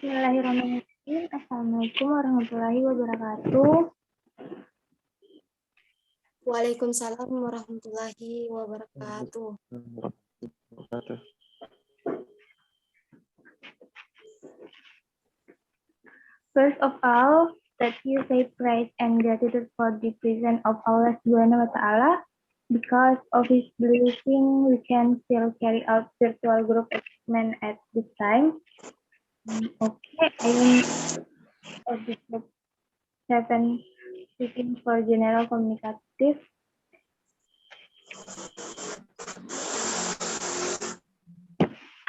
Bismillahirrahmanirrahim. Assalamualaikum warahmatullahi wabarakatuh. Waalaikumsalam warahmatullahi wabarakatuh. First of all, let you say praise and gratitude for the presence of Allah Subhanahu wa Ta'ala. Because of His blessing, we can still carry out virtual group experiment at this time. Okay, I am of the group 7 speaking for general communicative.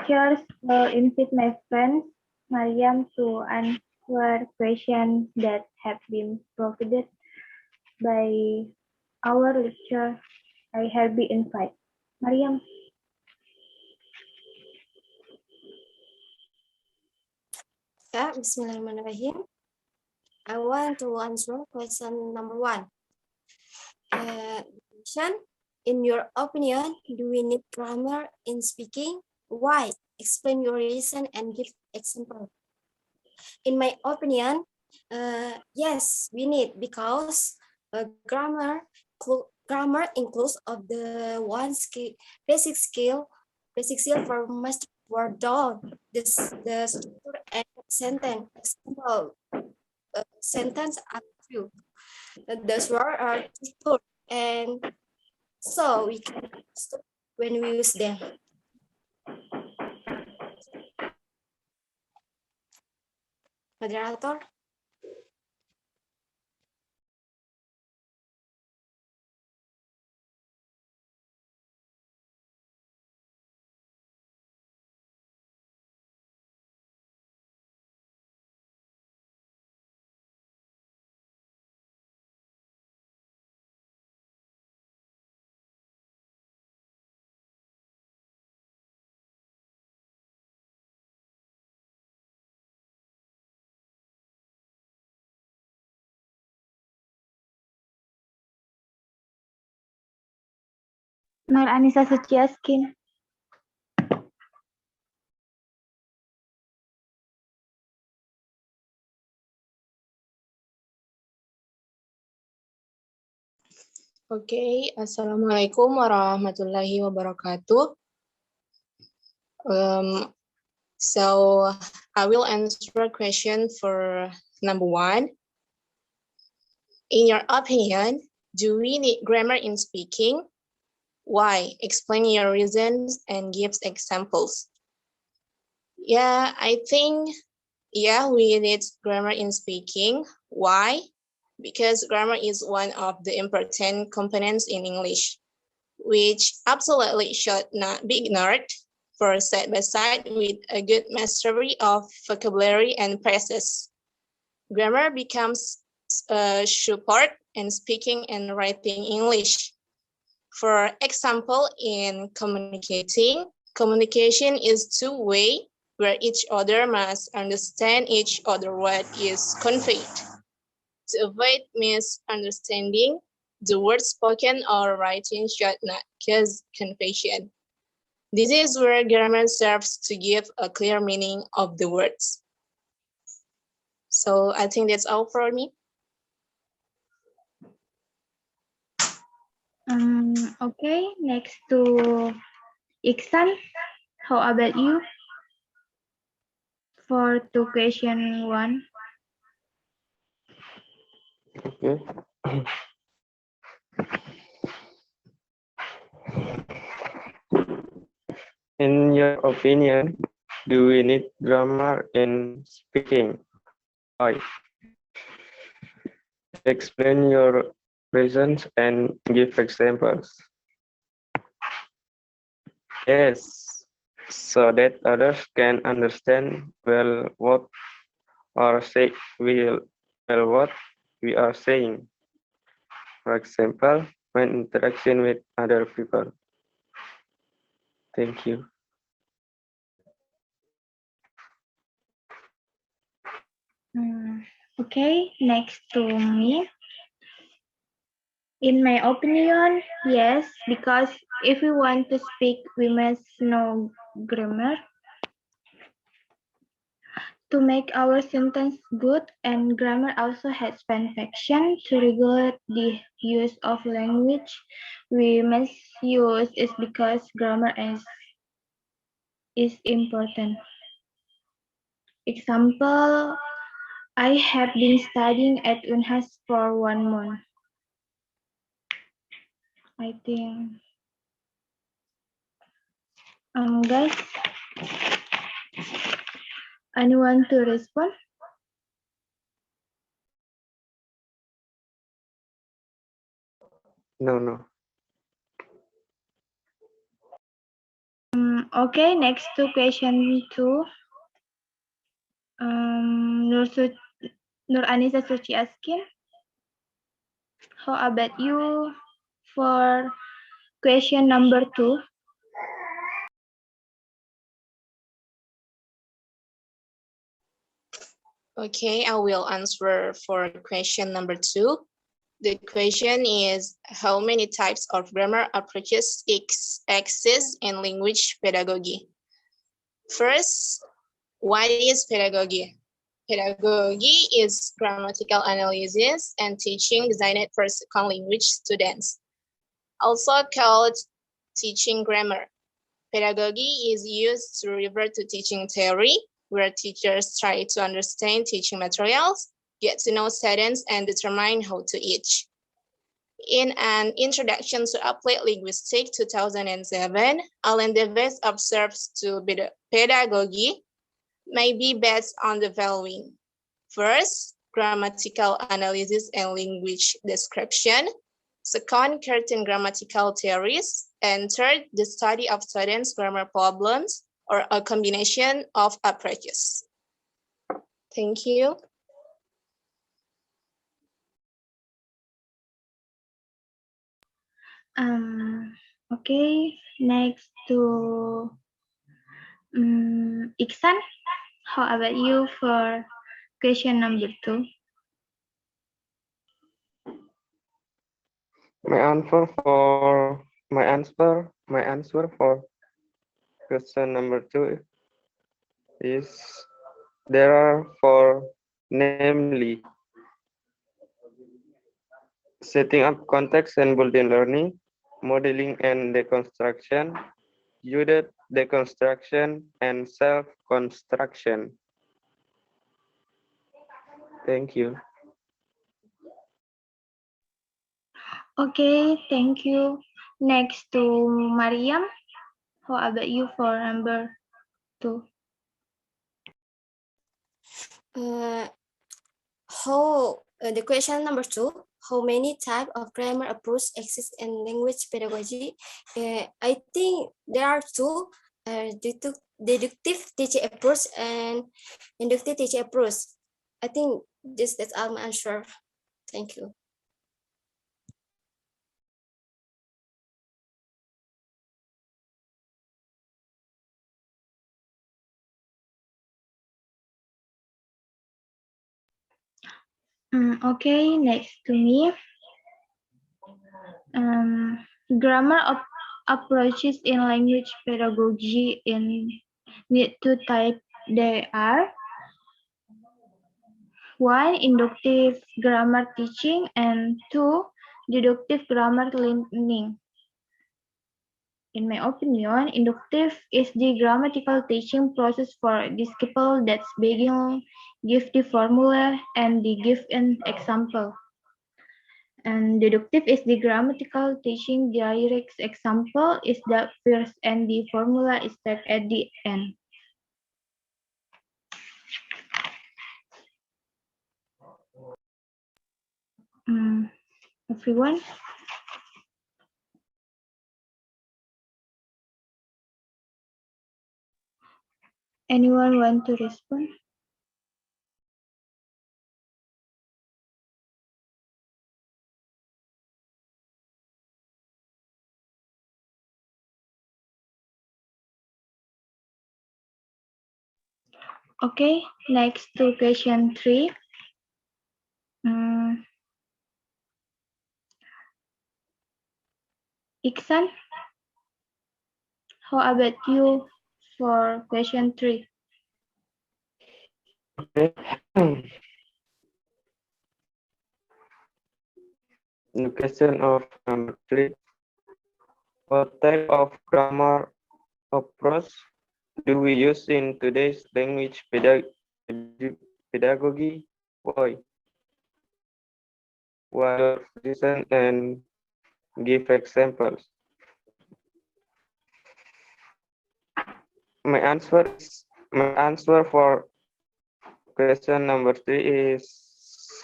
First, invite my friend Mariam to answer questions that have been provided by our lecturer. I have been invited. Mariam. Ya, bismillahirrahmanirrahim. I want to answer question number 1. In your opinion, do we need grammar in speaking? Why? Explain your reason and give example. In my opinion, yes, we need, because grammar includes of the basic skill for master word down the structure and sentence. Example, sentence are few. Those words are structured, and so we can understand when we use them. Moderator. Nur Anissa Suciaskin. Okay, Assalamualaikum warahmatullahi wabarakatuh. So I will answer a question for number 1. In your opinion, do we need grammar in speaking? Why? Explain your reasons and give examples. Yeah, I think, we need grammar in speaking. Why? Because grammar is one of the important components in English, which absolutely should not be ignored, for side by side with a good mastery of vocabulary and phrases. Grammar becomes support in speaking and writing English. For example, in communicating, communication is two-way, where each other must understand each other what is conveyed. To avoid misunderstanding, the words spoken or writing should not cause confusion. This is where grammar serves to give a clear meaning of the words. So I think that's all for me. Okay, next to Iksan. How about you? For question 1. Okay. In your opinion, do we need grammar in speaking? Why? Explain your reasons and give examples. Yes, so that others can understand well what we are saying. For example, when interaction with other people. Thank you. Okay, next to me. In my opinion, yes, because if we want to speak, we must know grammar. To make our sentence good, and grammar also has function to regulate the use of language. We must use it because grammar is important. Example, I have been studying at Unhas for 1 month. I think, guys, anyone to respond? No. Okay, next to question 2. Nur Anissa Suci asking, how about you for question number 2? Okay, I will answer for question number 2. The question is, how many types of grammar approaches exist in language pedagogy? First, what is pedagogy? Pedagogy is grammatical analysis and teaching designed for second language students, also called teaching grammar. Pedagogy is used to refer to teaching theory, where teachers try to understand teaching materials, get to know students, and determine how to teach. In an Introduction to Applied Linguistics 2007, Alan Davis observes to pedagogy may be based on the following. First, grammatical analysis and language description. Second, certain grammatical theories. And third, the study of students' grammar problems, or a combination of approaches. Thank you. Okay, next to Iksan. How about you for question number 2? My answer for question number 2 is there are four, namely setting up context and built-in learning, modeling and deconstruction, judged deconstruction, and self-construction. Thank you. Okay, thank you. Next to Mariam. How about you for number 2? The question number 2, how many types of grammar approach exist in language pedagogy? I think there are two, deductive teaching approach and inductive teaching approach. I think that's all my answer. Thank you. Okay, next to me. Grammar approaches in language pedagogy need two types. They are 1. Inductive grammar teaching, and 2. Deductive grammar learning. In my opinion, inductive is the grammatical teaching process for disciple that's begin, give the formula, and the give an example. And deductive is the grammatical teaching direct example is the first and the formula is set at the end. Everyone? Anyone want to respond? Okay, next to question 3. Iksan, how about you for question 3? Okay. The question of number 3. What type of grammar approach do we use in today's language pedagogy? Why? What your reason and give examples? My answer for question number 3 is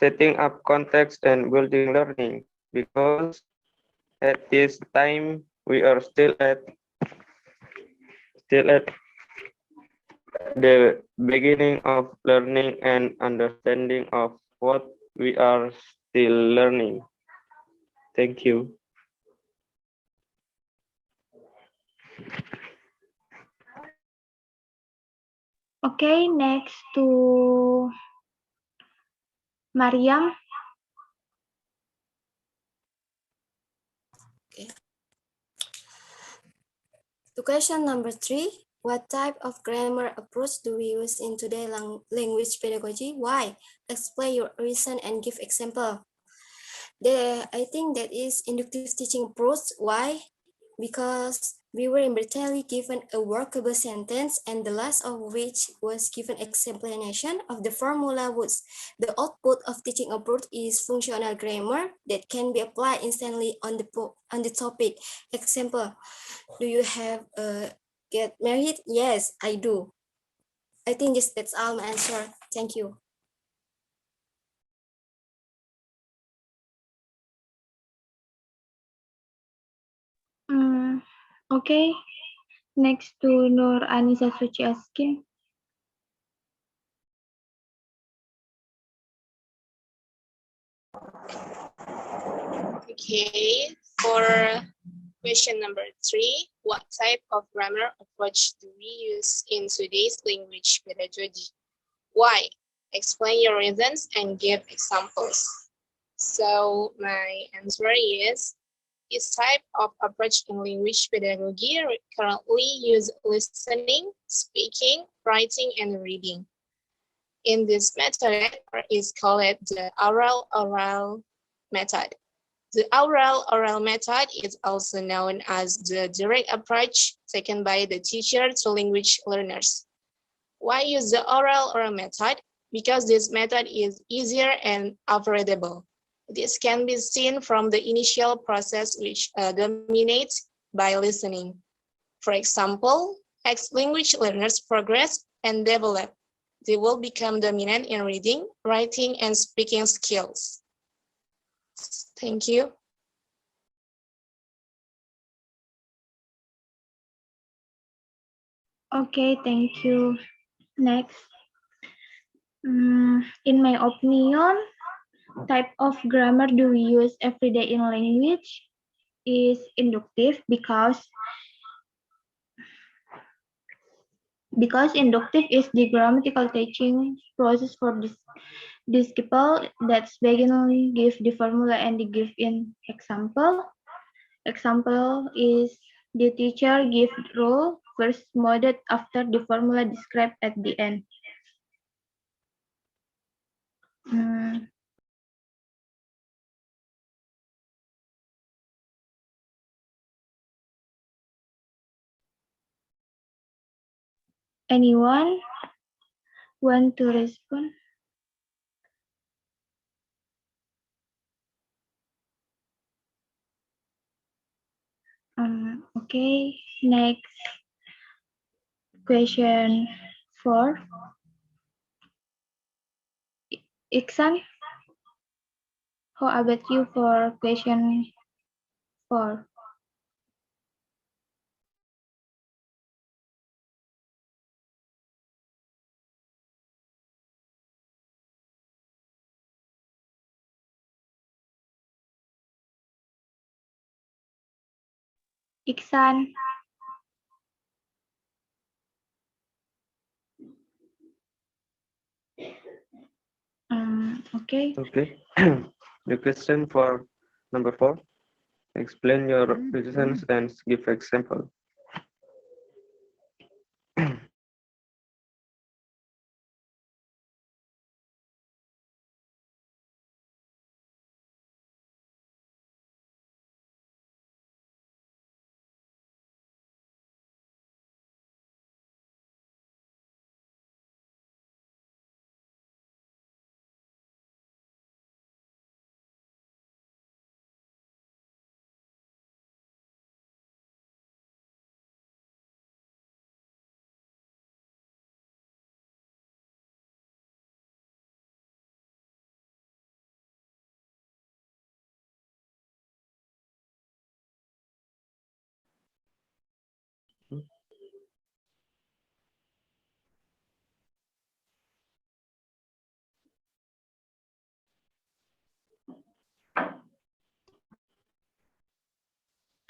setting up context and building learning, because at this time we are still at the beginning of learning and understanding of what we are still learning. Thank you. Okay, next to Mariam. To question number 3, what type of grammar approach do we use in today's language pedagogy? Why? Explain your reason and give example. I think that is inductive teaching approach. Why? Because we were immediately given a workable sentence, and the last of which was given explanation of the formula was the output of teaching approach is functional grammar that can be applied instantly on the topic. Example, do you have get married? Yes, I do. I think that's all my answer. Thank you. Okay, next to Nur Anissa Suci Askin. Okay, for question number 3, what type of grammar approach do we use in today's language pedagogy? Why? Explain your reasons and give examples. So my answer is, this type of approach in language pedagogy currently use listening, speaking, writing, and reading. In this method is called the oral method. The oral method is also known as the direct approach taken by the teacher to language learners. Why use the oral method? Because this method is easier and affordable. This can be seen from the initial process, which dominates by listening. For example, as language learners progress and develop, they will become dominant in reading, writing, and speaking skills. Thank you. Okay, thank you. Next. In my opinion, type of grammar do we use every day in language is inductive, because inductive is the grammatical teaching process for this people that's beginning give the formula and the give in example. Example is the teacher give rule first moded after the formula described at the end. Anyone want to respond? Okay, next question 4. Iksan, how about you for question 4? Iksan. Okay. Okay. The question for number 4. Explain your reasons and give example.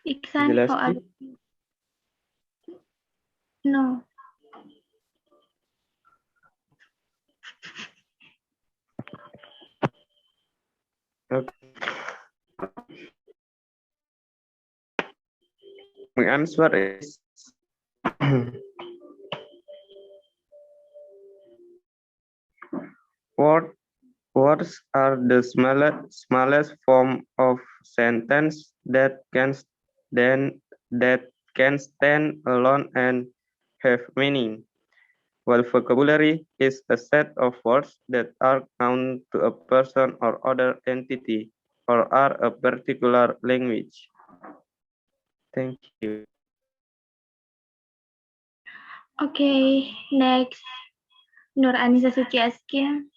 Iksan, how Jelaskan. about you? No. Okay. My answer is what words are the smallest form of sentence then that can stand alone and have meaning, while vocabulary is a set of words that are known to a person or other entity or are a particular language. Thank you. Okay, next. Nur Anissa Suci Askin.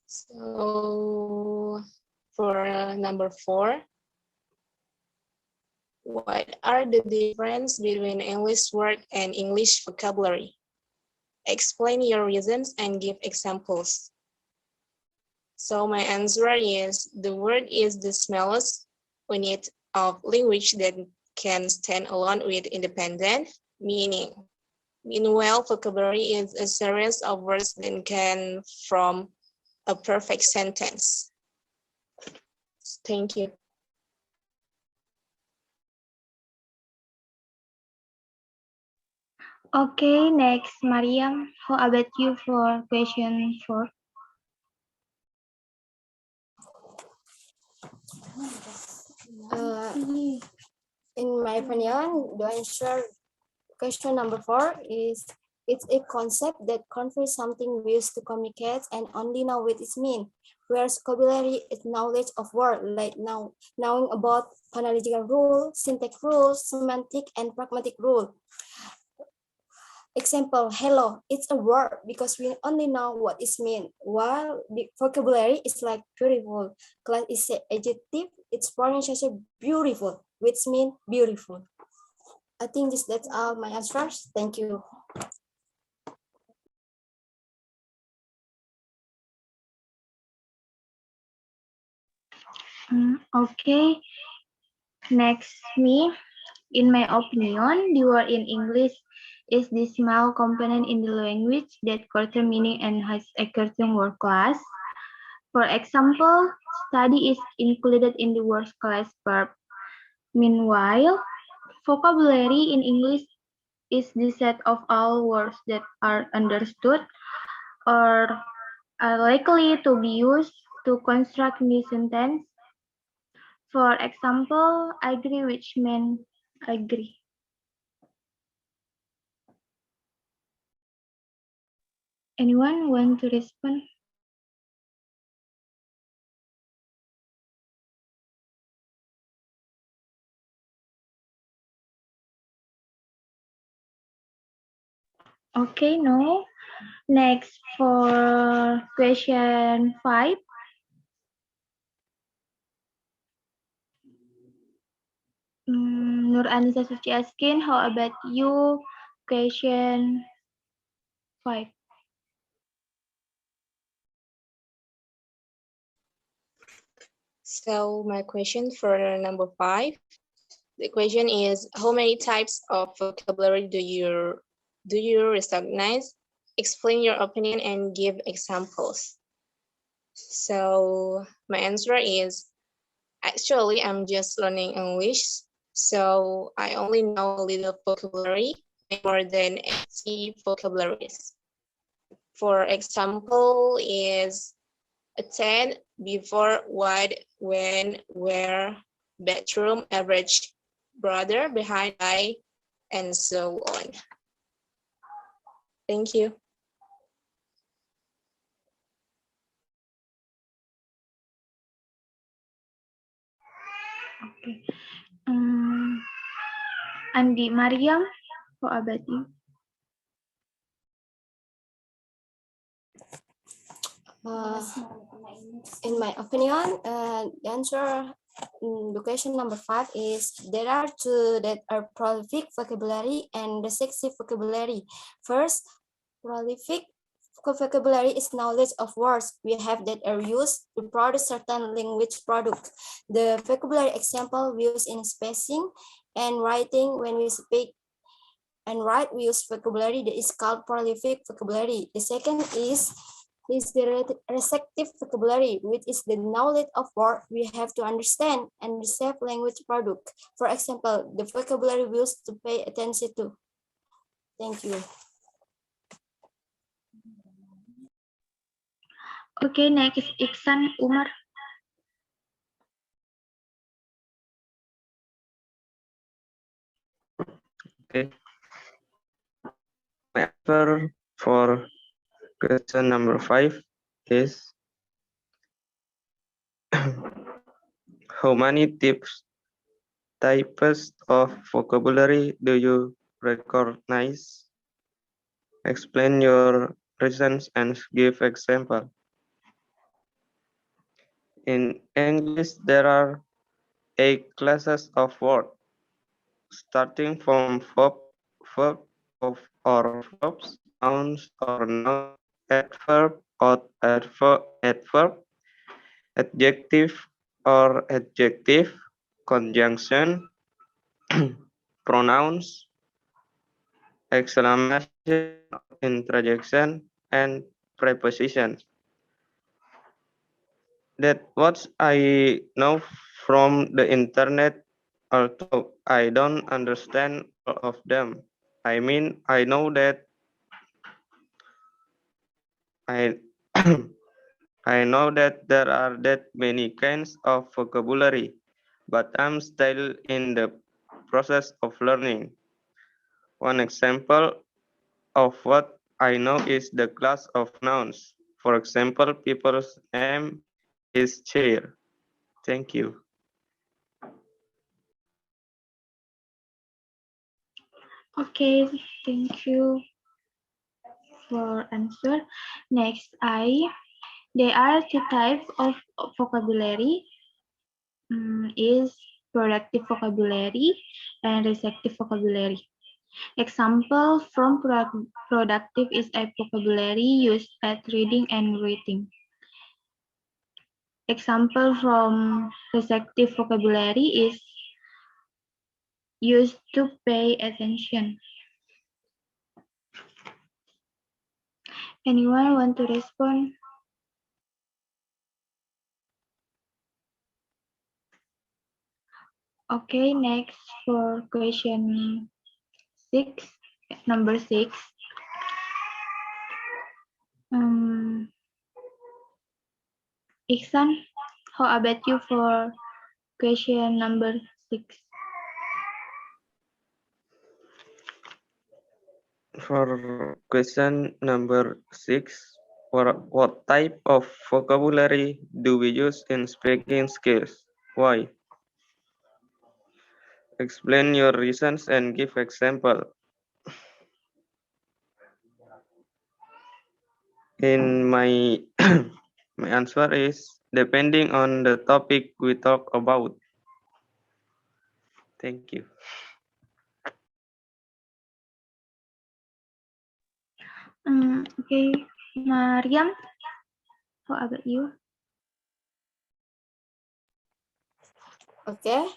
So for number 4, what are the difference between English word and English vocabulary? Explain your reasons and give examples. So my answer is the word is the smallest unit of language that can stand alone with independent meaning. Meanwhile, vocabulary is a series of words that can form a perfect sentence. Thank you. Okay, next, Mariam. How about you for question 4? In my opinion, the answer question number 4 is it's a concept that conveys something we use to communicate and only know what it means. Whereas vocabulary is knowledge of word, like knowing about phonological rule, syntax rules, semantic and pragmatic rule. Example, hello, it's a word because we only know what it means, while the vocabulary is like beautiful. Class is an adjective, its pronunciation beautiful, which means beautiful. I think that's all my answers. Thank you. Okay, next me. In my opinion, the word in English is the small component in the language that contains meaning and has a certain word class. For example, study is included in the word class verb. Meanwhile, vocabulary in English is the set of all words that are understood or are likely to be used to construct new sentence. For example, agree, which means agree. Anyone want to respond? Okay, no. Next for question 5. Nur Anissa Suci asking, how about you? Question 5. So my question for number 5, the question is, how many types of vocabulary do you recognize? Explain your opinion and give examples. So my answer is, actually, I'm just learning English, so I only know a little vocabulary, more than 80 vocabularies. For example, is attend, before, what, when, where, bedroom, average, brother, behind, by, and so on. Thank you. Okay. Andi Mariam, how about you? In my opinion, the answer the question number 5 is, there are two that are prolific vocabulary and recessive vocabulary. First, prolific vocabulary is knowledge of words we have that are used to produce certain language product. The vocabulary example we use in speaking and writing. When we speak and write, we use vocabulary that is called prolific vocabulary. The second is the receptive vocabulary, which is the knowledge of words we have to understand and receive language product. For example, the vocabulary we use to pay attention to. Thank you. Okay, next Iksan Umar. Okay. My answer for question number 5 is how many types of vocabulary do you recognize? Explain your reasons and give example. In English, there are 8 classes of words, starting from verb or verbs, nouns or noun, adverb or adverb, adjective or adjective, conjunction, pronouns, exclamation, interjection, and prepositions. That's what I know from the internet, although I don't understand all of them. I mean, I know that I I know that there are that many kinds of vocabulary, but I'm still in the process of learning. One example of what I know is the class of nouns. For example, people's name is chair. Thank you. Okay, thank you for answer. Next, there are two types of vocabulary. Is productive vocabulary and receptive vocabulary. Example from productive is a vocabulary used at reading and writing. Example from receptive vocabulary is used to pay attention. Anyone want to respond? Okay, next for question 6, number 6. Iksan, how about you for question number 6? For question number 6, what type of vocabulary do we use in speaking skills? Why? Explain your reasons and give example. In my my answer is depending on the topic we talk about. Thank you. Okay, Mariam, how about you? Okay.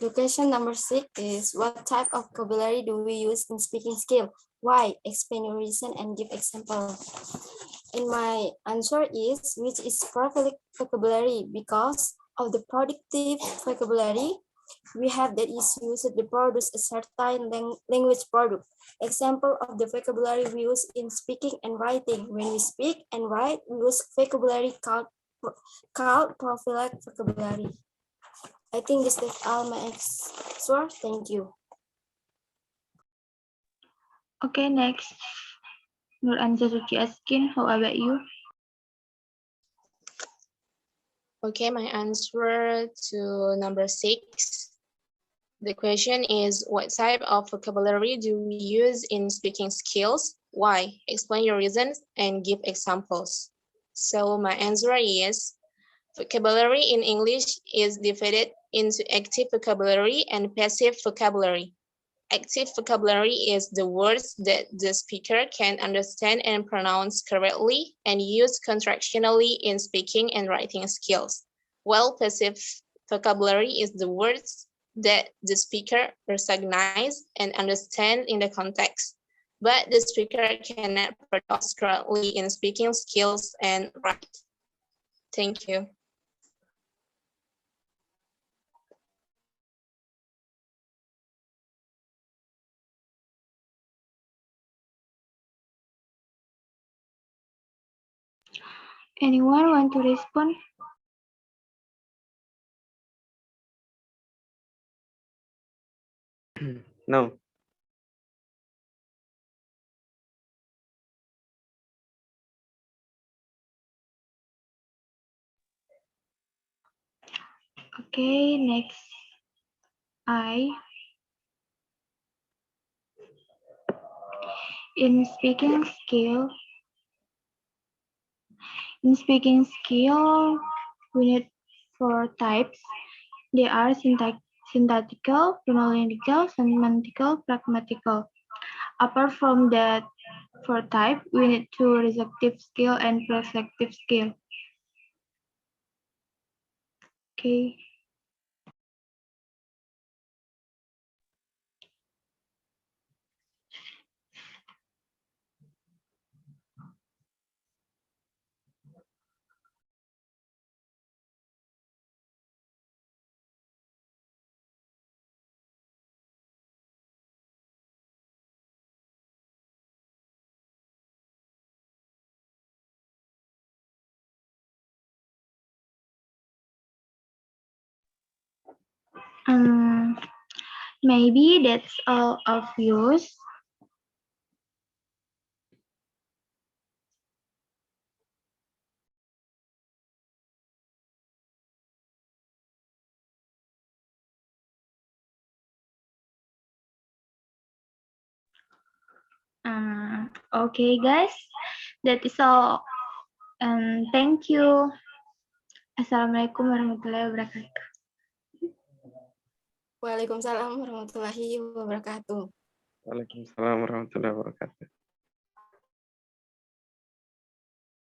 The question number 6 is, what type of vocabulary do we use in speaking skill? Why? Explain your reason and give example. And my answer is, which is prolific vocabulary, because of the productive vocabulary we have that is used to produce a certain language product. Example of the vocabulary we use in speaking and writing. When we speak and write, we use vocabulary called prolific vocabulary. I think this is all my answer. Thank you. Okay, next. Nur Anjasuki Askin, how about you? Okay, my answer to number 6. The question is, what type of vocabulary do we use in speaking skills? Why? Explain your reasons and give examples. So my answer is, Vocabulary in English is divided into active vocabulary and passive vocabulary. Active vocabulary is the words that the speaker can understand and pronounce correctly and use contractionally in speaking and writing skills, while passive vocabulary is the words that the speaker recognizes and understands in the context, but the speaker cannot pronounce correctly in speaking skills and write. Thank you. Anyone want to respond? No. Okay, next. In speaking skill, we need 4 types. They are syntactical, phonological, semantical, pragmatical. Apart from that 4 types, we need 2 receptive skill and reflective skill. Okay. Maybe that's all obvious. Okay, guys, that is all. And thank you. Assalamualaikum warahmatullahi wabarakatuh. Waalaikumsalam warahmatullahi wabarakatuh. Waalaikumsalam warahmatullahi wabarakatuh.